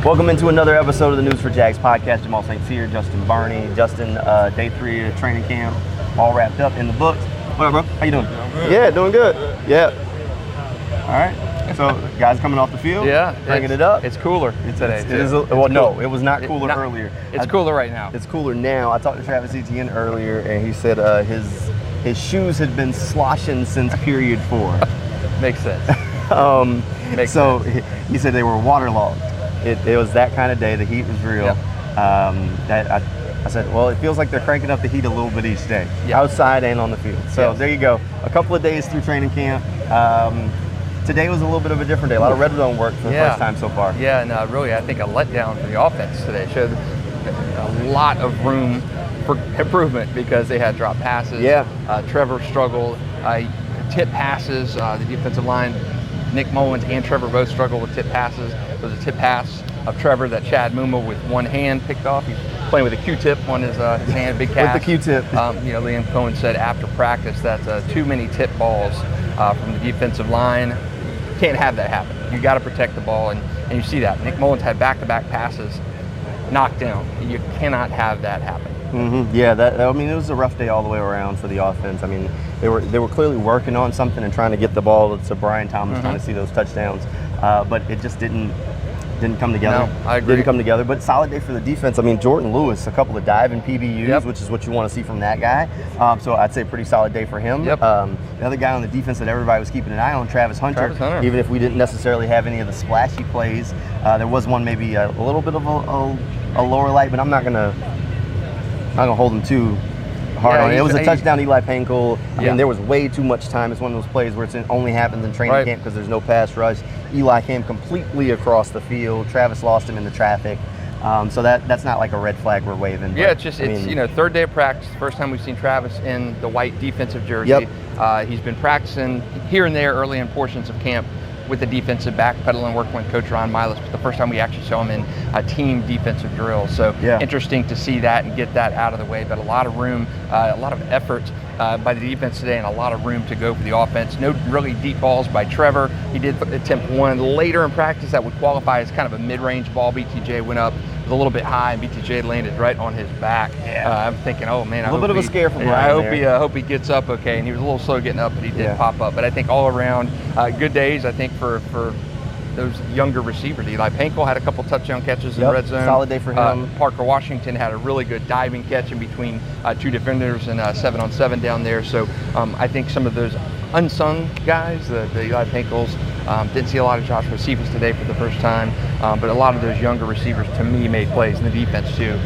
Welcome into another episode of the News4JAGs podcast. Jamal St, Cyr and Justin Barney. Justin, day 3 of training camp, all wrapped up in the books. What up, bro? How you doing? Yeah, doing good. Yeah. All right. So, guys coming off the field. Yeah. Bringing it up. It's cooler today. No, it was not cooler earlier. It's cooler right now. It's cooler now. I talked to Travis Etienne earlier, and he said his shoes had been sloshing since period 4. Makes sense. Makes sense. He said they were waterlogged. It was that kind of day. The heat was real. Yep. I said, well, it feels like they're cranking up the heat a little bit each day, yep. outside and on the field. So There you go. A couple of days through training camp. Today was a little bit of a different day. A lot of red zone work for the first time so far. Yeah, and really, I think a letdown for the offense today. Showed a lot of room for improvement because they had drop passes. Yeah. Trevor struggled. Tip passes. The defensive line, Nick Mullens and Trevor both struggled with tip passes. There was a tip pass of Trevor that Chad Muma with one hand picked off. He's playing with a Q-tip on his hand, big cast. With the Q-tip. Liam Cohen said after practice that's too many tip balls from the defensive line. Can't have that happen. You got to protect the ball, and you see that. Nick Mullens had back-to-back passes knocked down. You cannot have that happen. Mm-hmm. Yeah, it was a rough day all the way around for the offense. I mean, they were clearly working on something and trying to get the ball to Brian Thomas, trying to see those touchdowns, but it just didn't come together. No, I agree. Didn't come together, but solid day for the defense. I mean, Jordan Lewis, a couple of diving PBUs, which is what you want to see from that guy. So I'd say pretty solid day for him. Yep. The other guy on the defense that everybody was keeping an eye on, Travis Hunter. Even if we didn't necessarily have any of the splashy plays, there was one maybe a little bit of a lower light, but I'm not gonna hold him too hard on it. It was a touchdown, Eli Pankel. I mean, there was way too much time. It's one of those plays where it only happens in training camp because there's no pass rush. Eli came completely across the field. Travis lost him in the traffic. So that's not like a red flag we're waving. Yeah, it's third day of practice. First time we've seen Travis in the white defensive jersey. Yep. He's been practicing here and there early in portions of camp with the defensive back, pedaling work with Coach Ron Milas, but the first time we actually saw him in a team defensive drill. So interesting to see that and get that out of the way, but a lot of room, a lot of effort by the defense today and a lot of room to go for the offense. No really deep balls by Trevor. He did attempt one later in practice that would qualify as kind of a mid-range ball. BTJ went up a little bit high, and BTJ landed right on his back. I'm thinking, oh man, a little bit of a scare for Brian. I hope he gets up okay, and he was a little slow getting up, but he did pop up. But I think all around, good days. I think for those younger receivers. Eli Pankel had a couple touchdown catches in the red zone. Solid day for him. Parker Washington had a really good diving catch in between two defenders and 7-on-7 down there. So I think some of those unsung guys, the Eli Pankels, didn't see a lot of Joshua Cephas today for the first time, but a lot of those younger receivers to me made plays in the defense too,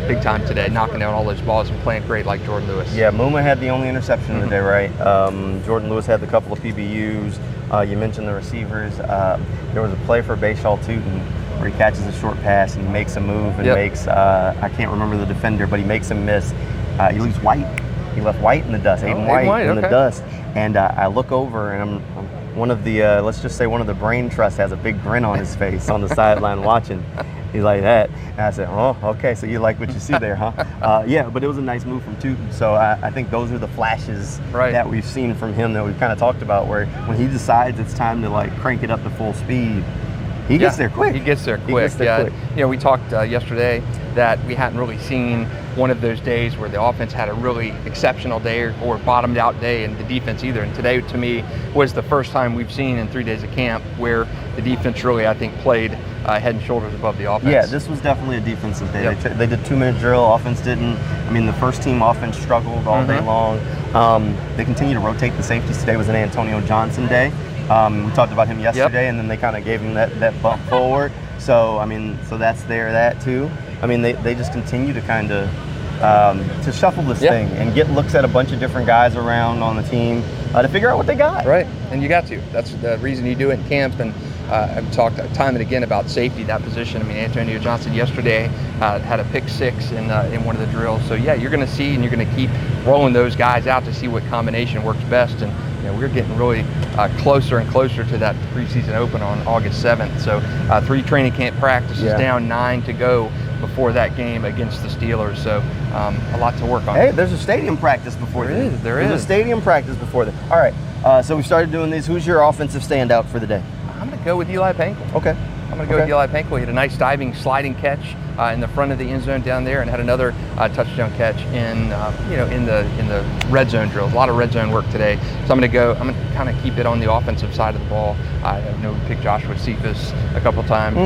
big time today, knocking down all those balls and playing great like Jordan Lewis. Yeah, Muma had the only interception of the day, right? Jordan Lewis had the couple of PBUs. You mentioned the receivers. There was a play for Bayshall Tootin where he catches a short pass and he makes a move and makes, I can't remember the defender, but he makes him miss. He leaves White. He left White in the dust, Aiden White in the dust. And I look over and I'm one of the, let's just say one of the brain trusts has a big grin on his face on the sideline watching. He's like that. And I said, oh, okay, so you like what you see there, huh? Yeah, but it was a nice move from Tootin. So I think those are the flashes that we've seen from him that we've kind of talked about, where when he decides it's time to like crank it up to full speed, he gets there quick. He gets there quick. Quick. You know, we talked yesterday that we hadn't really seen one of those days where the offense had a really exceptional day or bottomed out day, and the defense either. And today, to me, was the first time we've seen in 3 days of camp where the defense really, I think, played head and shoulders above the offense. Yeah, this was definitely a defensive day. They did 2-minute drill. Offense didn't. I mean, the first team offense struggled all day long. They continue to rotate the safeties. Today was an Antonio Johnson day. We talked about him yesterday, and then they kind of gave him that bump forward. So, I mean, so that's that too. I mean, they just continue to kind of to shuffle this thing and get looks at a bunch of different guys around on the team to figure out what they got. Right, and you got to. That's the reason you do it in camp. And I've talked time and again about safety, that position. I mean, Antonio Johnson yesterday had a pick 6 in one of the drills. So, yeah, you're going to see and you're going to keep rolling those guys out to see what combination works best. And we're getting really closer and closer to that preseason open on August 7th. So 3 training camp practices down, 9 to go before that game against the Steelers. So a lot to work on. Hey, there's a stadium practice before that. There's a stadium practice before that. All right, so we started doing these. Who's your offensive standout for the day? I'm going to go with Eli Pankel. Okay. I'm going to go with Eli Pankel. He had a nice diving, sliding catch in the front of the end zone down there, and had another touchdown catch in in the red zone drills. A lot of red zone work today. So I'm going to kind of keep it on the offensive side of the ball. I know we picked Joshua Cephas a couple times.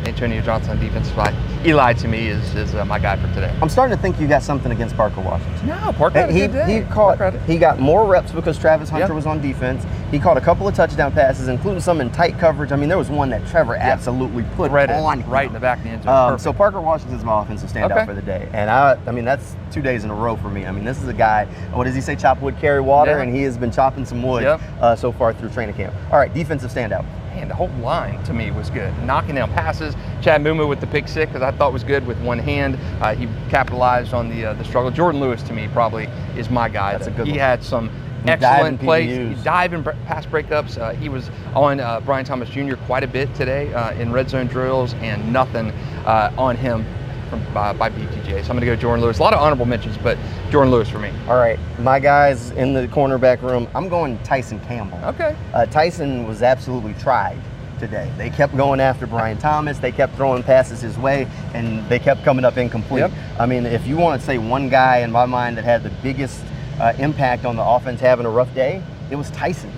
Antonio Johnson on defensive side. Eli to me is my guy for today. I'm starting to think you got something against Parker Washington. No, Parker had a good day. He got more reps because Travis Hunter was on defense. He caught a couple of touchdown passes, including some in tight coverage. I mean, there was one that Trevor absolutely put on him. Right in the back of the end zone. So Parker Washington's my offensive standout for the day. And I mean, that's 2 days in a row for me. I mean, this is a guy, what does he say, chop wood, carry water? And he has been chopping some wood so far through training camp. All right, defensive standout. And the whole line to me was good. Knocking down passes. Chad Mumu with the pick six, that I thought was good with one hand. He capitalized on the struggle. Jordan Lewis to me probably is my guy. That's a good one. He had some excellent plays. Dive and pass breakups. He was on Brian Thomas Jr. quite a bit today in red zone drills, and nothing on him by BTJ. So I'm going to go Jordan Lewis. A lot of honorable mentions, but Jordan Lewis for me. All right, my guys in the cornerback room, I'm going Tyson Campbell. Okay. Tyson was absolutely tried today. They kept going after Brian Thomas. They kept throwing passes his way, and they kept coming up incomplete. I mean, if you want to say one guy in my mind that had the biggest impact on the offense having a rough day, it was Tyson.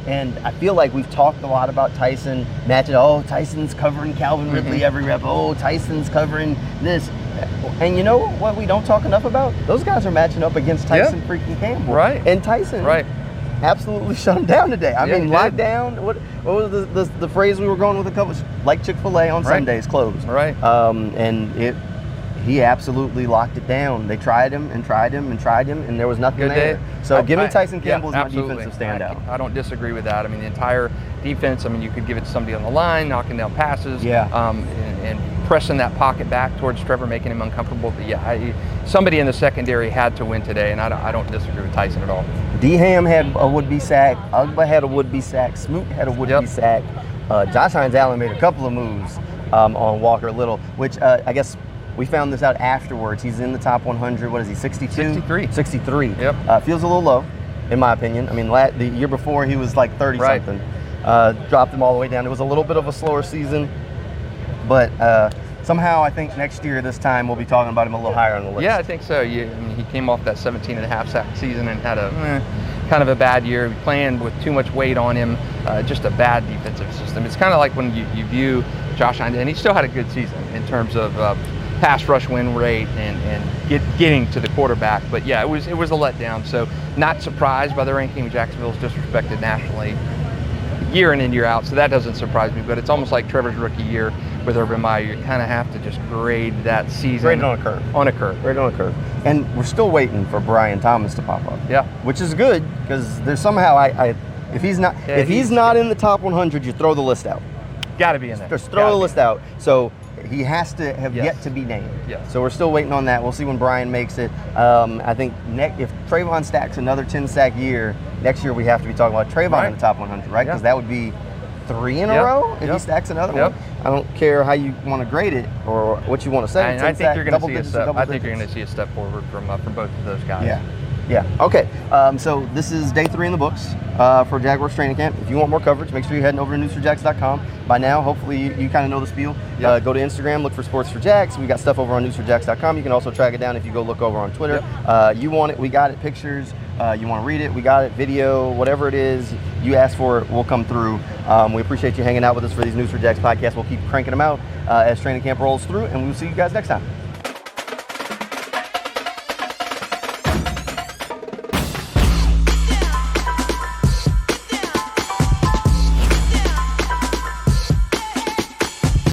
And I feel like we've talked a lot about Tyson, matching, Tyson's covering Calvin Ridley every rep. Tyson's covering this. And you know what we don't talk enough about? Those guys are matching up against Tyson freaking Campbell. Right. And Tyson absolutely shut him down today. I mean, locked down. What was the phrase we were going with a couple? Like Chick-fil-A on Sundays, closed. Right. And he absolutely locked it down. They tried him and tried him and tried him, and there was nothing there. So give me Tyson Campbell as my defensive standout. I don't disagree with that. I mean, the entire defense, I mean, you could give it to somebody on the line, knocking down passes, and pressing that pocket back towards Trevor, making him uncomfortable. But somebody in the secondary had to win today, and I don't disagree with Tyson at all. D-Ham had a would-be sack. Ugba had a would-be sack. Smoot had a would-be sack. Josh Hines-Allen made a couple of moves on Walker Little, which I guess we found this out afterwards. He's in the top 100. What is he, 62? 63. Yep. Feels a little low, in my opinion. I mean, the year before he was like 30-something. Dropped him all the way down. It was a little bit of a slower season, but somehow I think next year, this time, we'll be talking about him a little higher on the list. Yeah, I think so. I mean, he came off that 17.5 sack season and had a kind of a bad year. Playing with too much weight on him, just a bad defensive system. It's kind of like when you view Josh Hines, and he still had a good season in terms of pass rush win rate and getting to the quarterback. But yeah, it was a letdown. So not surprised by the ranking. Jacksonville's disrespected nationally year in and year out, so that doesn't surprise me. But it's almost like Trevor's rookie year with Urban Meyer. You kind of have to just grade that season. Grade it on a curve. On a curve. Grade it on a curve. And we're still waiting for Brian Thomas to pop up. Yeah. Which is good, because there's somehow if he's not in the top 100, you throw the list out. Got to be in there. Just throw the list out. So he has to have yet to be named. So we're still waiting on that. We'll see when Brian makes it. I think if Trayvon stacks another 10-sack year, next year we have to be talking about Trayvon in the top 100, right? Because that would be 3 in a row if he stacks another one. I don't care how you want to grade it or what you want to say. And I think you're going to see a step. I think you're going to see a step forward from both of those guys. Yeah. Okay. So this is day 3 in the books for Jaguars training camp. If you want more coverage, make sure you're heading over to News4JAGs.com. By now, hopefully you kind of know the spiel. Go to Instagram, look for Sports for Jags. We got stuff over on News4JAGs.com. You can also track it down if you go look over on Twitter. You want it, we got it. Pictures. You want to read it, we got it. Video, whatever it is you ask for, it will come through. We appreciate you hanging out with us for these News4JAGs podcasts. We'll keep cranking them out as training camp rolls through, and we'll see you guys next time.